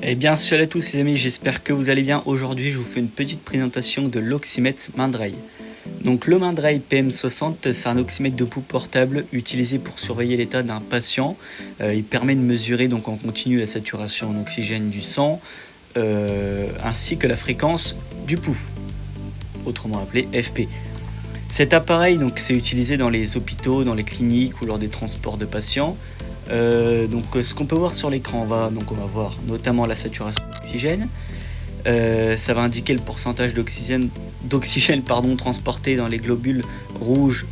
Eh bien, salut à tous les amis, j'espère que vous allez bien. Aujourd'hui, je vous fais une petite présentation de l'oxymètre Mindray. Donc le Mindray PM60, c'est un oxymètre de pouls portable utilisé pour surveiller l'état d'un patient. Il permet de mesurer donc en continu la saturation en oxygène du sang, ainsi que la fréquence du pouls, autrement appelé FP. Cet appareil, donc, c'est utilisé dans les hôpitaux, dans les cliniques ou lors des transports de patients. Ce qu'on peut voir sur l'écran, on va voir notamment la saturation d'oxygène. Ça va indiquer le pourcentage d'oxygène transporté dans les globules rouges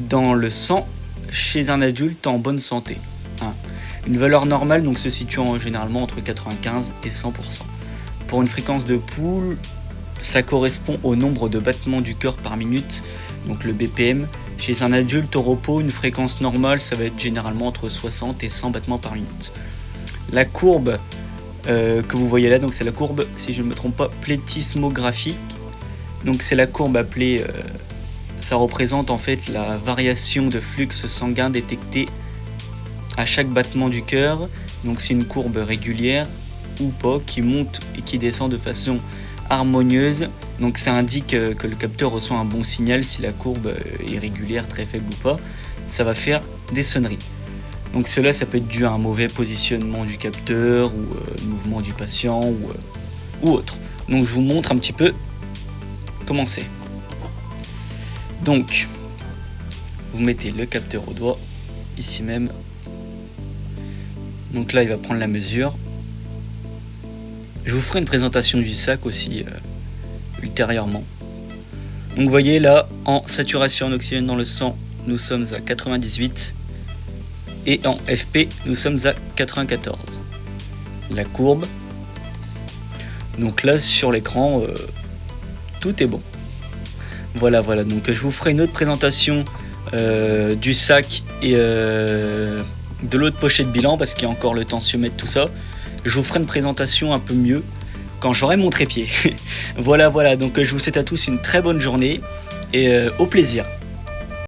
dans le sang chez un adulte en bonne santé. Une valeur normale donc, se situant généralement entre 95 et 100%. Pour une fréquence de pouls, ça correspond au nombre de battements du cœur par minute, donc le BPM. Chez un adulte au repos, une fréquence normale, ça va être généralement entre 60 et 100 battements par minute. La courbe que vous voyez là, donc c'est la courbe, si je ne me trompe pas, plétismographique. Donc c'est la courbe appelée, ça représente en fait la variation de flux sanguin détecté à chaque battement du cœur. Donc c'est une courbe régulière ou pas, qui monte et qui descend de façon harmonieuse. Donc ça indique que le capteur reçoit un bon signal. Si la courbe est régulière, très faible ou pas, ça va faire des sonneries. Donc cela, ça peut être dû à un mauvais positionnement du capteur ou mouvement du patient ou autre. Donc je vous montre un petit peu comment c'est. Donc vous mettez le capteur au doigt, ici même. Donc là, il va prendre la mesure. Je vous ferai une présentation du sac aussi ultérieurement. Donc vous voyez là, en saturation en oxygène dans le sang, nous sommes à 98 et en FP, nous sommes à 94. La courbe. Donc là, sur l'écran, tout est bon. Voilà, donc je vous ferai une autre présentation du sac et de l'autre pochette bilan, parce qu'il y a encore le tensiomètre, tout ça. Je vous ferai une présentation un peu mieux quand j'aurai mon trépied. Voilà, donc je vous souhaite à tous une très bonne journée et au plaisir.